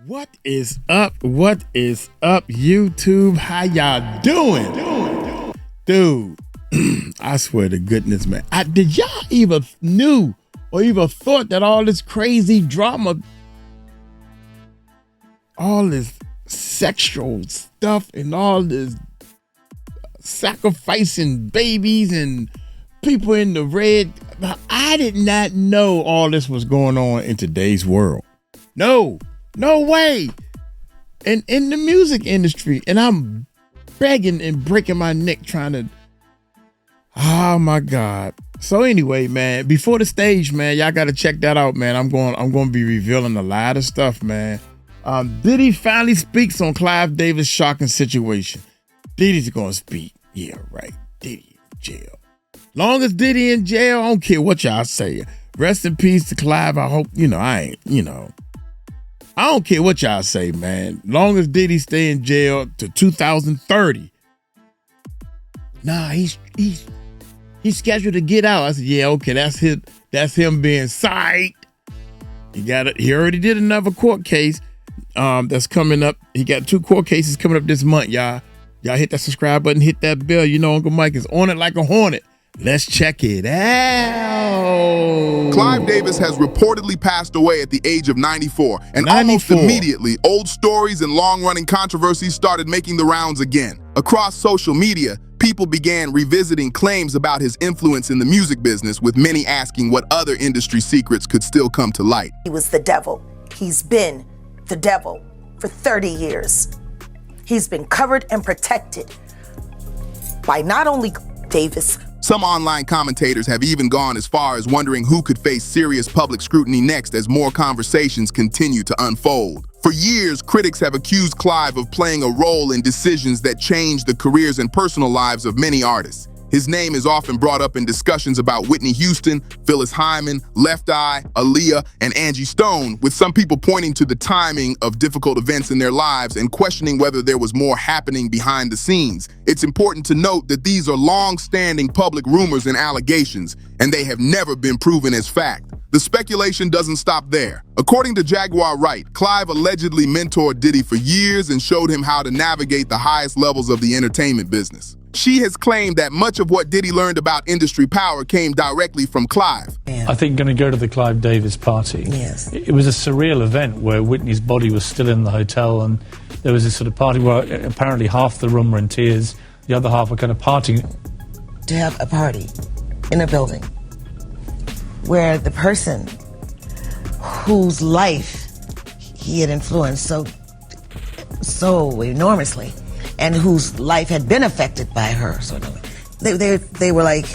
What is up? What is up, YouTube? How y'all doing? Dude, I swear to goodness, man. Did y'all even knew or even thought that all this crazy drama, all this sexual stuff and all this sacrificing babies and people in the red, I did not know all this was going on in today's world. No way. And in the music industry, and I'm begging and breaking my neck trying to, oh my God. So anyway, man, before the stage, man, y'all got to check that out, man. I'm going to be revealing a lot of stuff, man. Diddy finally speaks on Clive Davis' shocking situation. Diddy's going to speak. Yeah, right. Diddy in jail. Long as Diddy in jail, I don't care what y'all say. Rest in peace to Clive. I hope, I don't care what y'all say, man. Long as Diddy stay in jail to 2030. Nah, he's scheduled to get out. I said, yeah, okay, that's him being psyched. He already did another court case that's coming up. He got 2 court cases coming up this month, y'all. Y'all hit that subscribe button, hit that bell. You know Uncle Mike is on it like a hornet. Let's check it out. Clive Davis has reportedly passed away at the age of 94, and almost immediately, old stories and long-running controversies started making the rounds again. Across social media, people began revisiting claims about his influence in the music business, with many asking what other industry secrets could still come to light. He was the devil. He's been the devil for 30 years. He's been covered and protected by not only Davis. Some online commentators have even gone as far as wondering who could face serious public scrutiny next as more conversations continue to unfold. For years, critics have accused Clive of playing a role in decisions that changed the careers and personal lives of many artists. His name is often brought up in discussions about Whitney Houston, Phyllis, Hyman, Left Eye, Aaliyah, and Angie Stone, with some people pointing to the timing of difficult events in their lives and questioning whether there was more happening behind the scenes. It's important to note that these are long-standing public rumors and allegations, and they have never been proven as fact. The speculation doesn't stop there. According to Jaguar Wright, Clive allegedly mentored Diddy for years and showed him how to navigate the highest levels of the entertainment business. She has claimed that much of what Diddy learned about industry power came directly from Clive. I think going to go to the Clive Davis party. Yes. It was a surreal event where Whitney's body was still in the hotel, and there was this sort of party where apparently half the room were in tears, the other half were kind of partying. To have a party in a building where the person whose life he had influenced so enormously and whose life had been affected by her, they were like,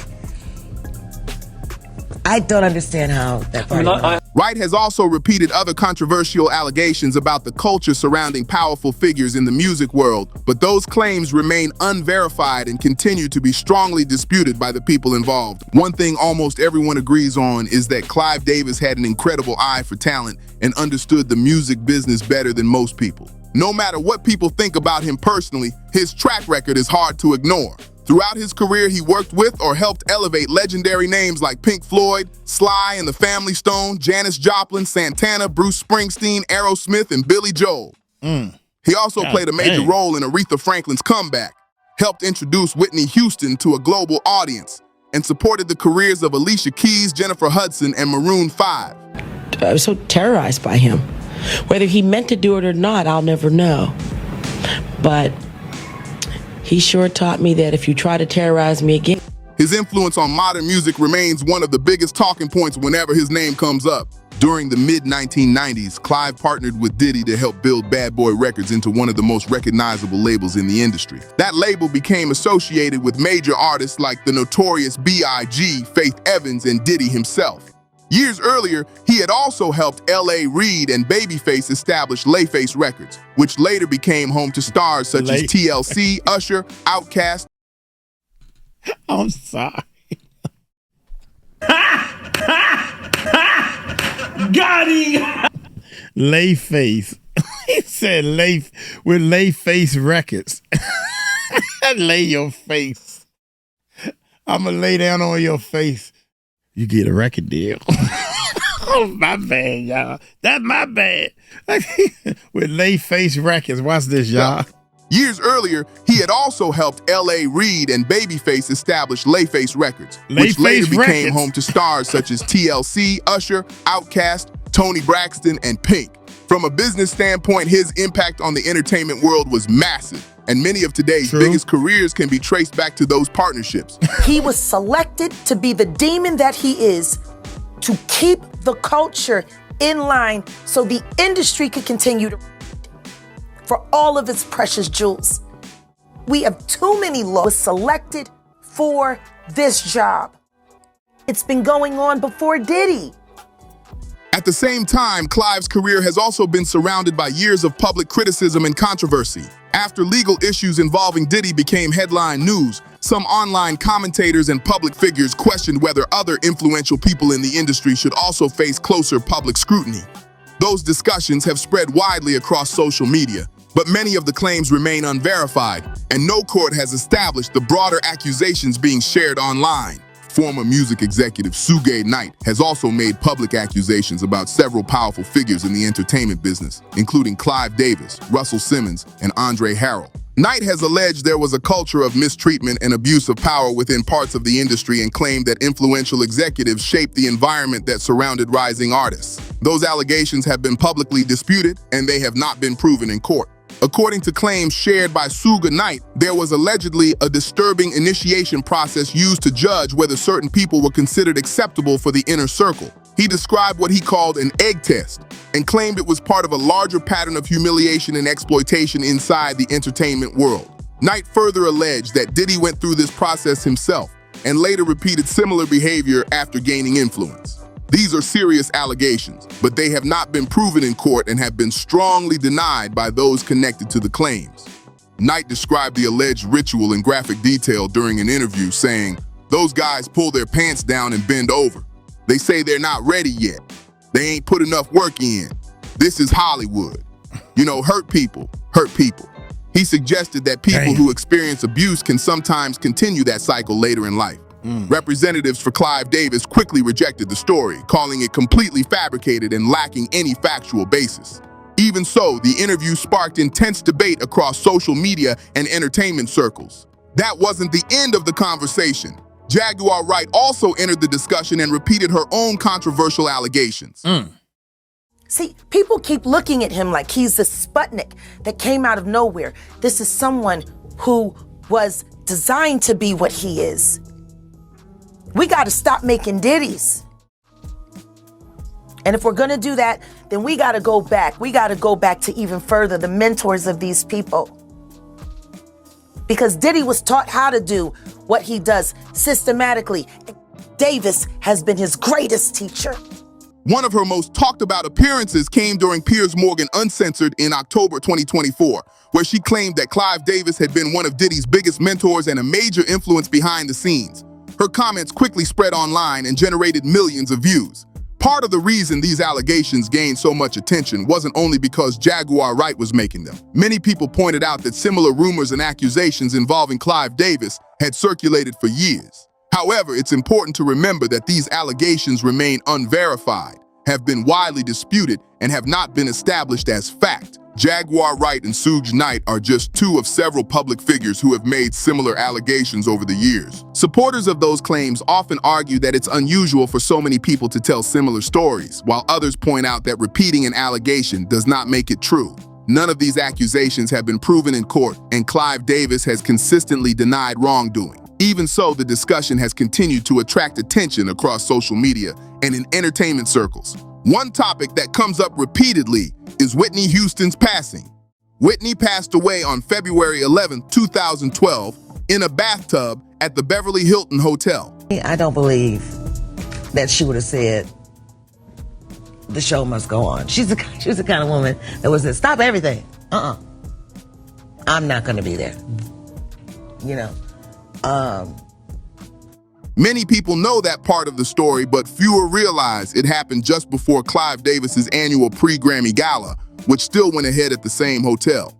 I don't understand how that party Wright has also repeated other controversial allegations about the culture surrounding powerful figures in the music world, but those claims remain unverified and continue to be strongly disputed by the people involved. One thing almost everyone agrees on is that Clive Davis had an incredible eye for talent and understood the music business better than most people. No matter what people think about him personally, his track record is hard to ignore. Throughout his career, he worked with or helped elevate legendary names like Pink Floyd, Sly and the Family Stone, Janis Joplin, Santana, Bruce Springsteen, Aerosmith, and Billy Joel. He also played a major role in Aretha Franklin's comeback, helped introduce Whitney Houston to a global audience, and supported the careers of Alicia Keys, Jennifer Hudson, and Maroon 5. I was so terrorized by him. Whether he meant to do it or not, I'll never know. But he sure taught me that if you try to terrorize me again. His influence on modern music remains one of the biggest talking points whenever his name comes up. During the mid-1990s, Clive partnered with Diddy to help build Bad Boy Records into one of the most recognizable labels in the industry. That label became associated with major artists like the notorious B.I.G., Faith Evans, and Diddy himself. Years earlier, he had also helped L.A. Reid and Babyface establish Layface Records, which later became home to stars such as TLC, Usher, Outkast. I'm sorry. Got him! Layface. He said with Layface Records. Lay your face. I'm going to lay down on your face. You get a record deal. Oh, my bad, y'all. That's my bad. With Lay-Face Records. Watch this, y'all. Years earlier, he had also helped L.A. Reid and Babyface establish Lay-Face Records, which later became home to stars such as TLC, Usher, Outkast, Toni Braxton, and Pink. From a business standpoint, his impact on the entertainment world was massive, and many of today's biggest careers can be traced back to those partnerships. He was selected to be the demon that he is, to keep the culture in line so the industry could continue to for all of its precious jewels. We have too many laws selected for this job. It's been going on before Diddy. At the same time, Clive's career has also been surrounded by years of public criticism and controversy. After legal issues involving Diddy became headline news, some online commentators and public figures questioned whether other influential people in the industry should also face closer public scrutiny. Those discussions have spread widely across social media, but many of the claims remain unverified, and no court has established the broader accusations being shared online. Former music executive Suge Knight has also made public accusations about several powerful figures in the entertainment business, including Clive Davis, Russell Simmons, and Andre Harrell. Knight has alleged there was a culture of mistreatment and abuse of power within parts of the industry and claimed that influential executives shaped the environment that surrounded rising artists. Those allegations have been publicly disputed, and they have not been proven in court. According to claims shared by Suge Knight, there was allegedly a disturbing initiation process used to judge whether certain people were considered acceptable for the inner circle. He described what he called an egg test and claimed it was part of a larger pattern of humiliation and exploitation inside the entertainment world. Knight further alleged that Diddy went through this process himself and later repeated similar behavior after gaining influence. These are serious allegations, but they have not been proven in court and have been strongly denied by those connected to the claims. Knight described the alleged ritual in graphic detail during an interview, saying, "Those guys pull their pants down and bend over. They say they're not ready yet. They ain't put enough work in. This is Hollywood. You know, hurt people, hurt people." He suggested that people who experience abuse can sometimes continue that cycle later in life. Representatives for Clive Davis quickly rejected the story, calling it completely fabricated and lacking any factual basis. Even so, the interview sparked intense debate across social media and entertainment circles. That wasn't the end of the conversation. Jaguar Wright also entered the discussion and repeated her own controversial allegations. See, people keep looking at him like he's the Sputnik that came out of nowhere. This is someone who was designed to be what he is. We got to stop making ditties. And if we're going to do that, then we got to go back. We got to go back to even further, the mentors of these people. Because Diddy was taught how to do what he does systematically. Davis has been his greatest teacher. One of her most talked about appearances came during Piers Morgan Uncensored in October 2024, where she claimed that Clive Davis had been one of Diddy's biggest mentors and a major influence behind the scenes. Her comments quickly spread online and generated millions of views. Part of the reason these allegations gained so much attention wasn't only because Jaguar Wright was making them. Many people pointed out that similar rumors and accusations involving Clive Davis had circulated for years. However, it's important to remember that these allegations remain unverified, have been widely disputed, and have not been established as fact. Jaguar Wright and Suge Knight are just two of several public figures who have made similar allegations over the years. Supporters of those claims often argue that it's unusual for so many people to tell similar stories, while others point out that repeating an allegation does not make it true. None of these accusations have been proven in court, and Clive Davis has consistently denied wrongdoing. Even so, the discussion has continued to attract attention across social media and in entertainment circles. One topic that comes up repeatedly is Whitney Houston's passing. Whitney passed away on February 11, 2012, in a bathtub at the Beverly Hilton Hotel. I don't believe that she would have said, the show must go on. She was the kind of woman that would say, stop everything. I'm not going to be there. You know. Many people know that part of the story, but fewer realize it happened just before Clive Davis's annual pre-Grammy Gala, which still went ahead at the same hotel.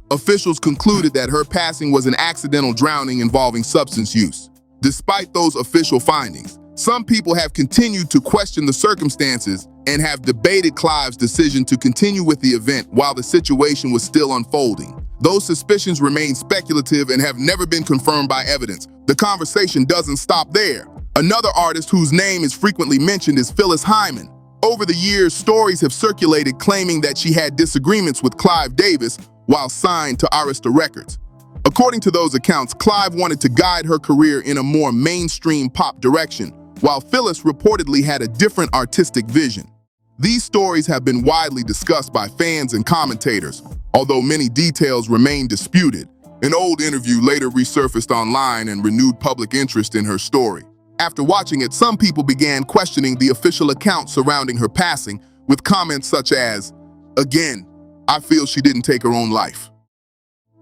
Officials concluded that her passing was an accidental drowning involving substance use. Despite those official findings, Some people have continued to question the circumstances and have debated Clive's decision to continue with the event while the situation was still unfolding. Those suspicions remain speculative and have never been confirmed by evidence. The conversation doesn't stop there. Another artist whose name is frequently mentioned is Phyllis Hyman. Over the years, stories have circulated claiming that she had disagreements with Clive Davis while signed to Arista Records. According to those accounts, Clive wanted to guide her career in a more mainstream pop direction, while Phyllis reportedly had a different artistic vision. These stories have been widely discussed by fans and commentators, although many details remain disputed. An old interview later resurfaced online and renewed public interest in her story. After watching it, some people began questioning the official account surrounding her passing, with comments such as, "Again, I feel she didn't take her own life."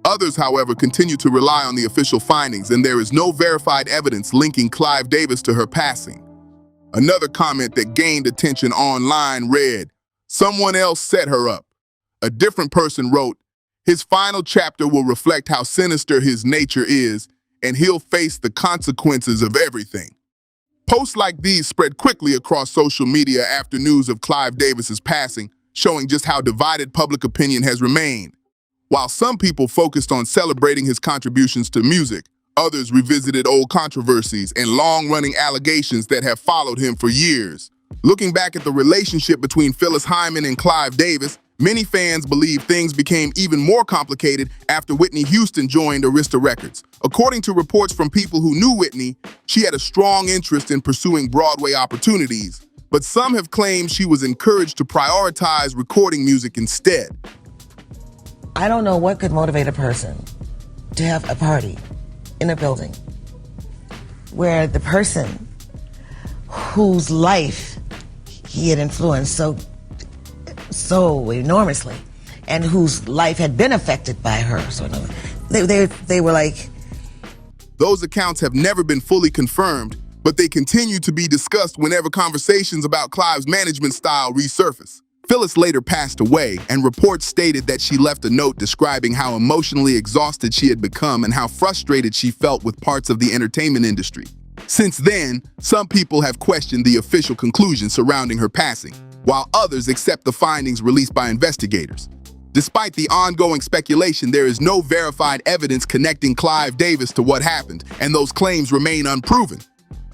Others, however, continue to rely on the official findings, and there is no verified evidence linking Clive Davis to her passing. Another comment that gained attention online read, "Someone else set her up." A different person wrote, "His final chapter will reflect how sinister his nature is, and he'll face the consequences of everything." Posts like these spread quickly across social media after news of Clive Davis's passing, showing just how divided public opinion has remained. While some people focused on celebrating his contributions to music, others revisited old controversies and long-running allegations that have followed him for years. Looking back at the relationship between Phyllis Hyman and Clive Davis, many fans believe things became even more complicated after Whitney Houston joined Arista Records. According to reports from people who knew Whitney, she had a strong interest in pursuing Broadway opportunities, but some have claimed she was encouraged to prioritize recording music instead. I don't know what could motivate a person to have a party in a building where the person whose life he had influenced so enormously and whose life had been affected by her. So they were like... Those accounts have never been fully confirmed, but they continue to be discussed whenever conversations about Clive's management style resurface. Phyllis later passed away, and reports stated that she left a note describing how emotionally exhausted she had become and how frustrated she felt with parts of the entertainment industry. Since then, some people have questioned the official conclusion surrounding her passing, while others accept the findings released by investigators. Despite the ongoing speculation, there is no verified evidence connecting Clive Davis to what happened, and those claims remain unproven.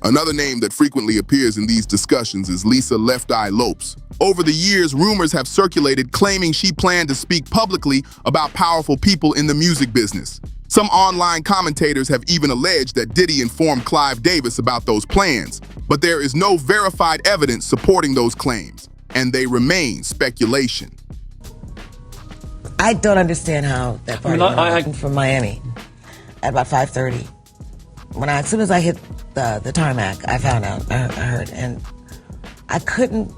Another name that frequently appears in these discussions is Lisa Left Eye Lopes. Over the years, rumors have circulated claiming she planned to speak publicly about powerful people in the music business. Some online commentators have even alleged that Diddy informed Clive Davis about those plans, but there is no verified evidence supporting those claims, and they remain speculation. I don't understand how that party went from Miami at about 5:30. As soon as I hit the tarmac, I found out, I heard, and I couldn't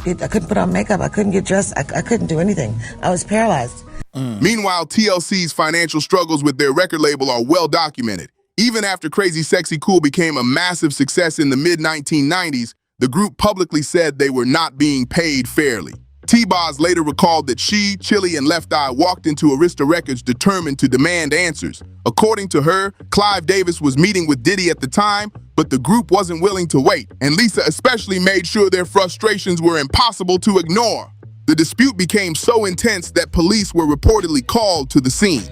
put on makeup, I couldn't get dressed, I couldn't do anything. I was paralyzed. Meanwhile, TLC's financial struggles with their record label are well documented. Even after Crazy Sexy Cool became a massive success in the mid-1990s, the group publicly said they were not being paid fairly. T-Boz later recalled that she, Chili, and Left Eye walked into Arista Records determined to demand answers. According to her, Clive Davis was meeting with Diddy at the time, but the group wasn't willing to wait, and Lisa especially made sure their frustrations were impossible to ignore. The dispute became so intense that police were reportedly called to the scene.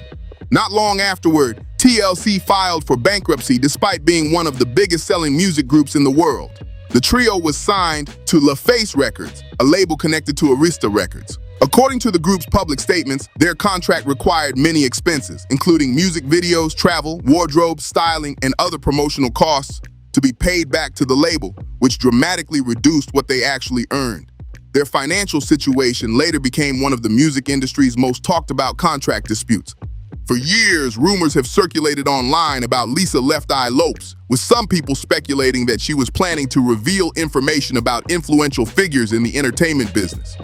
Not long afterward, TLC filed for bankruptcy despite being one of the biggest selling music groups in the world. The trio was signed to LaFace Records, a label connected to Arista Records. According to the group's public statements, their contract required many expenses, including music videos, travel, wardrobe, styling, and other promotional costs, to be paid back to the label, which dramatically reduced what they actually earned. Their financial situation later became one of the music industry's most talked about contract disputes. For years, rumors have circulated online about Lisa Left Eye Lopes, with some people speculating that she was planning to reveal information about influential figures in the entertainment business.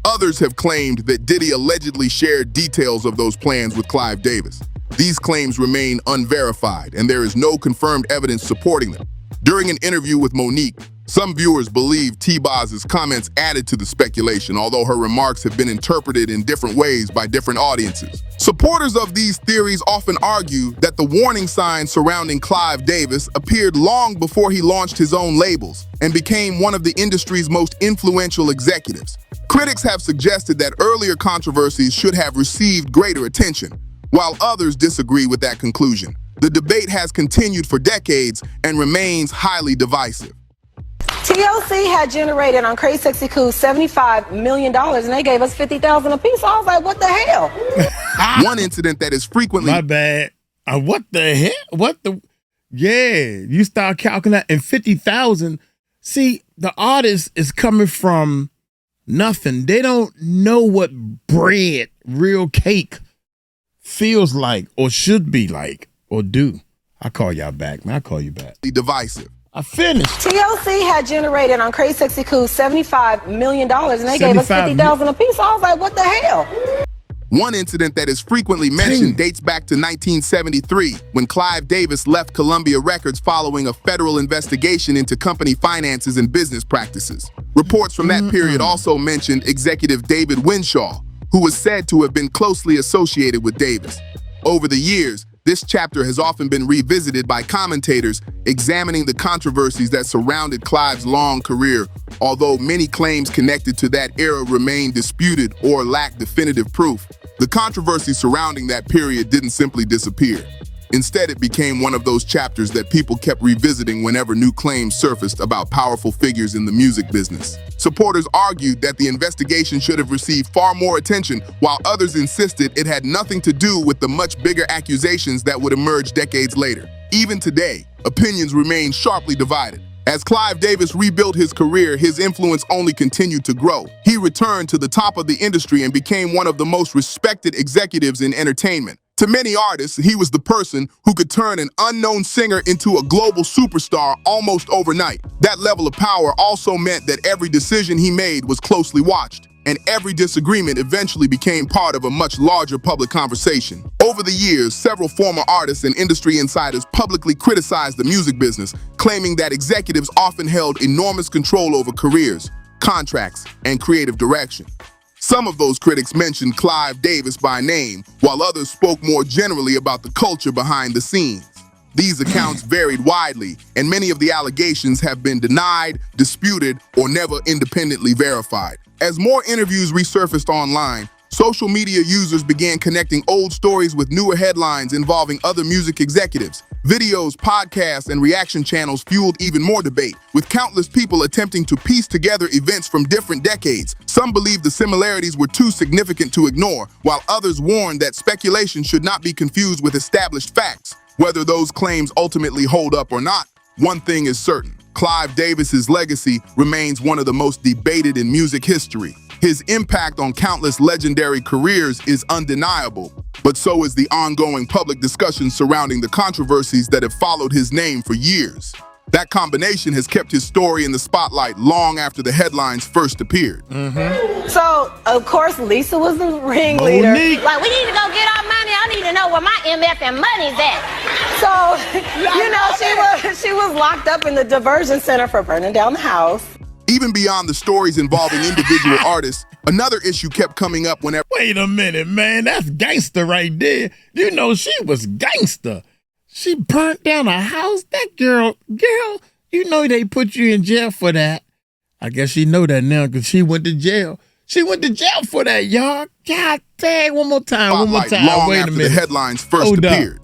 Others have claimed that Diddy allegedly shared details of those plans with Clive Davis. These claims remain unverified, and there is no confirmed evidence supporting them. During an interview with Monique, Some viewers believe T-Boz's comments added to the speculation, although her remarks have been interpreted in different ways by different audiences. Supporters of these theories often argue that the warning signs surrounding Clive Davis appeared long before he launched his own labels and became one of the industry's most influential executives. Critics have suggested that earlier controversies should have received greater attention, while others disagree with that conclusion. The debate has continued for decades and remains highly divisive. TLC had generated on Crazy Sexy Cool $75 million, and they gave us $50,000 apiece. So I was like, what the hell? One incident that is frequently... My bad. What the hell? What the... Yeah, you start calculating, and 50,000. See, the artist is coming from nothing. They don't know what bread, real cake, feels like or should be like or do. I'll call y'all back, man. I'll call you back. divisive. I finished. TLC had generated on Crazy Sexy Cool $75 million, and they gave us $50,000 apiece. So I was like, what the hell? One incident that is frequently mentioned dates back to 1973, when Clive Davis left Columbia Records following a federal investigation into company finances and business practices. Reports from that period also mentioned executive David Winshaw, who was said to have been closely associated with Davis. Over the years, this chapter has often been revisited by commentators examining the controversies that surrounded Clive's long career, although many claims connected to that era remain disputed or lack definitive proof. The controversy surrounding that period didn't simply disappear. Instead, it became one of those chapters that people kept revisiting whenever new claims surfaced about powerful figures in the music business. Supporters argued that the investigation should have received far more attention, while others insisted it had nothing to do with the much bigger accusations that would emerge decades later. Even today, opinions remain sharply divided. As Clive Davis rebuilt his career, his influence only continued to grow. He returned to the top of the industry and became one of the most respected executives in entertainment. To many artists, he was the person who could turn an unknown singer into a global superstar almost overnight. That level of power also meant that every decision he made was closely watched, and every disagreement eventually became part of a much larger public conversation. Over the years, several former artists and industry insiders publicly criticized the music business, claiming that executives often held enormous control over careers, contracts, and creative direction. Some of those critics mentioned Clive Davis by name, while others spoke more generally about the culture behind the scenes. These accounts varied widely, and many of the allegations have been denied, disputed, or never independently verified. As more interviews resurfaced online, social media users began connecting old stories with newer headlines involving other music executives. Videos, podcasts, and reaction channels fueled even more debate, with countless people attempting to piece together events from different decades. Some believed the similarities were too significant to ignore, while others warned that speculation should not be confused with established facts. Whether those claims ultimately hold up or not, one thing is certain: Clive Davis's legacy remains one of the most debated in music history. His impact on countless legendary careers is undeniable, but so is the ongoing public discussion surrounding the controversies that have followed his name for years. That combination has kept his story in the spotlight long after the headlines first appeared. So, of course, Lisa was the ringleader. Monique. Like, we need to go get our money. I need to know where my MF and money's at. So, you know, she was locked up in the diversion center for burning down the house. Even beyond the stories involving individual artists, another issue kept coming up whenever... Wait a minute, man. That's gangster right there. You know she was gangster. She burnt down a house. That girl, you know they put you in jail for that. I guess she know that now because she went to jail. She went to jail for that, y'all. God dang, one more time. Long Wait a after minute. the headlines first Hold up. appeared.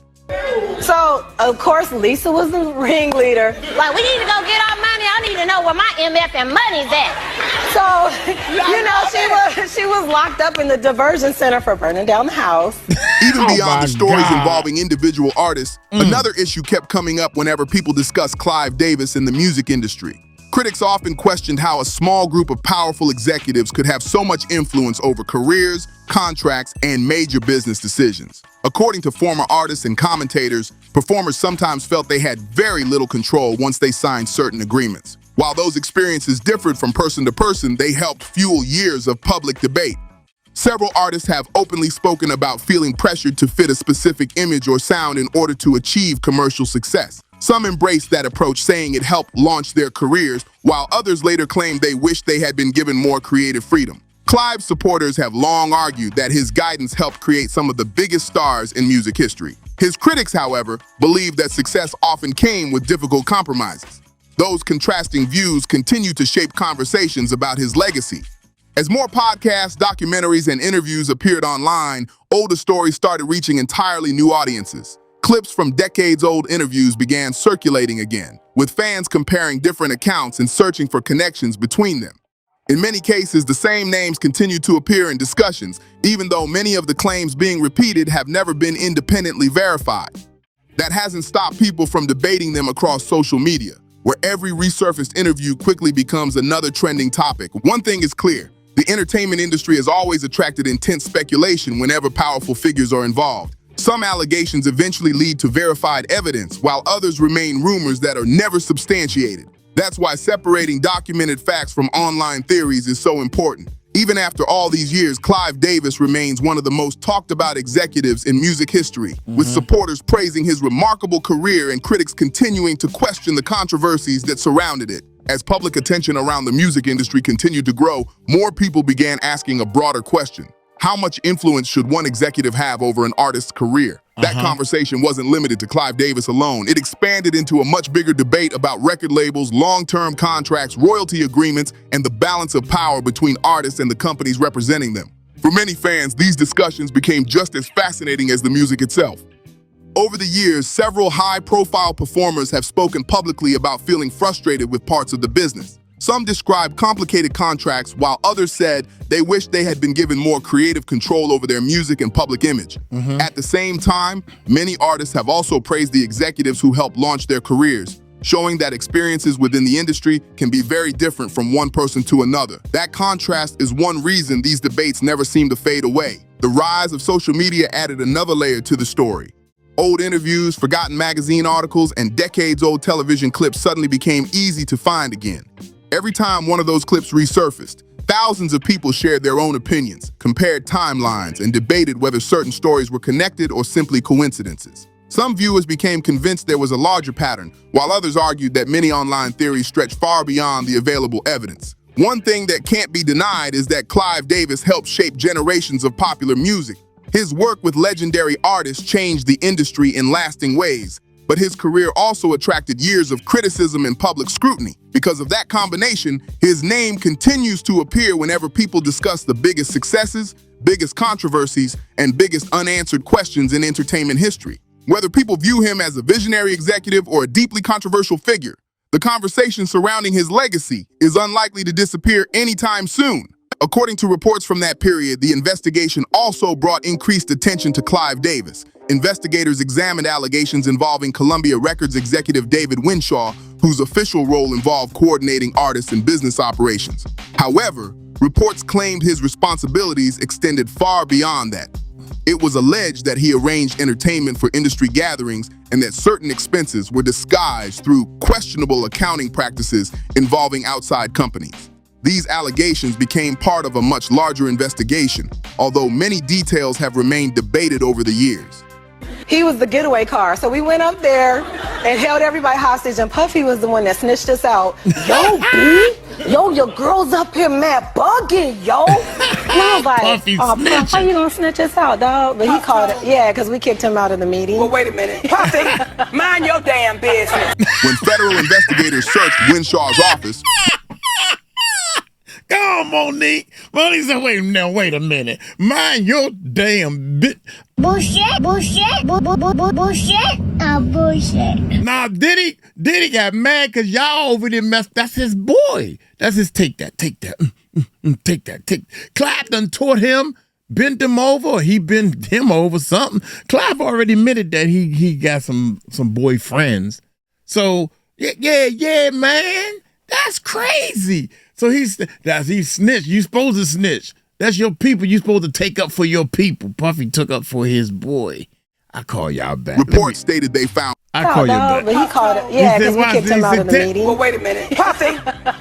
So, of course, Lisa was the ringleader. Like, we need to go get our money. I need to know where my MF and money's at. So, you know, she was locked up in the diversion center for burning down the house. Even beyond the stories God. involving individual artists, another issue kept coming up whenever people discussed Clive Davis in the music industry. Critics often questioned how a small group of powerful executives could have so much influence over careers, contracts, and major business decisions. According to former artists and commentators, performers sometimes felt they had very little control once they signed certain agreements. While those experiences differed from person to person, they helped fuel years of public debate. Several artists have openly spoken about feeling pressured to fit a specific image or sound in order to achieve commercial success. Some embraced that approach, saying it helped launch their careers, while others later claimed they wished they had been given more creative freedom. Clive's supporters have long argued that his guidance helped create some of the biggest stars in music history. His critics, however, believe that success often came with difficult compromises. Those contrasting views continue to shape conversations about his legacy. As more podcasts, documentaries, and interviews appeared online, older stories started reaching entirely new audiences. Clips from decades-old interviews began circulating again, with fans comparing different accounts and searching for connections between them. In many cases, the same names continue to appear in discussions, even though many of the claims being repeated have never been independently verified. That hasn't stopped people from debating them across social media, where every resurfaced interview quickly becomes another trending topic. One thing is clear: the entertainment industry has always attracted intense speculation whenever powerful figures are involved. Some allegations eventually lead to verified evidence, while others remain rumors that are never substantiated. That's why separating documented facts from online theories is so important. Even after all these years, Clive Davis remains one of the most talked about executives in music history, with supporters praising his remarkable career and critics continuing to question the controversies that surrounded it. As public attention around the music industry continued to grow, more people began asking a broader question: how much influence should one executive have over an artist's career? That conversation wasn't limited to Clive Davis alone. It expanded into a much bigger debate about record labels, long-term contracts, royalty agreements, and the balance of power between artists and the companies representing them. For many fans, these discussions became just as fascinating as the music itself. Over the years, several high-profile performers have spoken publicly about feeling frustrated with parts of the business. Some described complicated contracts, while others said they wished they had been given more creative control over their music and public image. At the same time, many artists have also praised the executives who helped launch their careers, showing that experiences within the industry can be very different from one person to another. That contrast is one reason these debates never seem to fade away. The rise of social media added another layer to the story. Old interviews, forgotten magazine articles, and decades-old television clips suddenly became easy to find again. Every time one of those clips resurfaced, thousands of people shared their own opinions, compared timelines, and debated whether certain stories were connected or simply coincidences. Some viewers became convinced there was a larger pattern, while others argued that many online theories stretched far beyond the available evidence. One thing that can't be denied is that Clive Davis helped shape generations of popular music. His work with legendary artists changed the industry in lasting ways, but his career also attracted years of criticism and public scrutiny. Because of that combination, his name continues to appear whenever people discuss the biggest successes, biggest controversies, and biggest unanswered questions in entertainment history. Whether people view him as a visionary executive or a deeply controversial figure, the conversation surrounding his legacy is unlikely to disappear anytime soon. According to reports from that period, the investigation also brought increased attention to Clive Davis. Investigators examined allegations involving Columbia Records executive David Winshaw, whose official role involved coordinating artists and business operations. However, reports claimed his responsibilities extended far beyond that. It was alleged that he arranged entertainment for industry gatherings and that certain expenses were disguised through questionable accounting practices involving outside companies. These allegations became part of a much larger investigation, although many details have remained debated over the years. He was the getaway car, so we went up there and held everybody hostage, and Puffy was the one that snitched us out. Yo, B, yo, your girl's up here mad bugging, yo. And I was like, Puffy oh, snitching. how you gonna snitch us out, dog? But he called it, yeah, because we kicked him out of the meeting. Well, wait a minute. Puffy, mind your damn business. When federal investigators searched Winshaw's office, Come on, Monique. Monique said, wait a minute. Mind your damn bit. Bullshit. Bullshit. Now, Diddy got mad because y'all over there messed. That's his boy. That's his take that. Take that. Clive done taught him, bent him over, or he bent him over something. Clive already admitted that he got some boyfriends. So, yeah, man. That's crazy. So he snitched. You supposed to snitch. That's your people. You supposed to take up for your people. Puffy took up for his boy. I call y'all back. reports stated they found I call you back. But he called it, yeah, because we kicked him out of the meeting. Well, wait a minute. Puffy,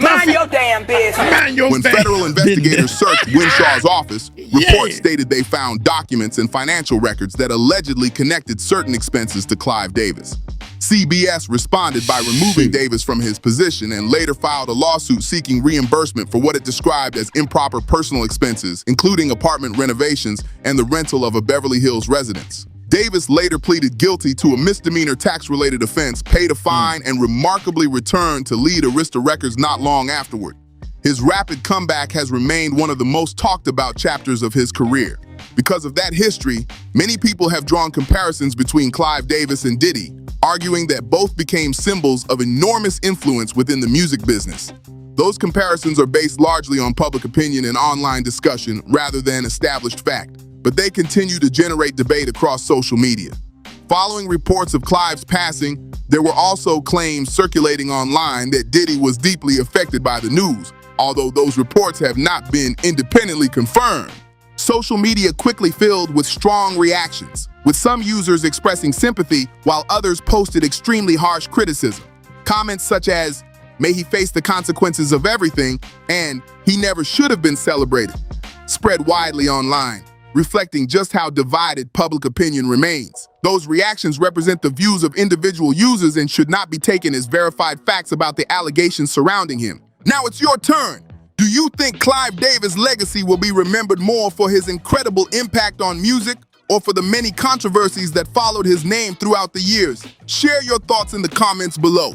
mind your damn business. Mind your when federal investigators searched Winshaw's office, reports stated they found documents and financial records that allegedly connected certain expenses to Clive Davis. CBS responded by removing Davis from his position and later filed a lawsuit seeking reimbursement for what it described as improper personal expenses, including apartment renovations and the rental of a Beverly Hills residence. Davis later pleaded guilty to a misdemeanor tax-related offense, paid a fine, and remarkably returned to lead Arista Records not long afterward. His rapid comeback has remained one of the most talked about chapters of his career. Because of that history, many people have drawn comparisons between Clive Davis and Diddy, arguing that both became symbols of enormous influence within the music business. Those comparisons are based largely on public opinion and online discussion rather than established fact, but they continue to generate debate across social media. Following reports of Clive's passing, there were also claims circulating online that Diddy was deeply affected by the news, although those reports have not been independently confirmed. Social media quickly filled with strong reactions, with some users expressing sympathy while others posted extremely harsh criticism. Comments such as, "May he face the consequences of everything," and "He never should have been celebrated," spread widely online, reflecting just how divided public opinion remains. Those reactions represent the views of individual users and should not be taken as verified facts about the allegations surrounding him. Now it's your turn. Do you think Clive Davis' legacy will be remembered more for his incredible impact on music or for the many controversies that followed his name throughout the years? Share your thoughts in the comments below.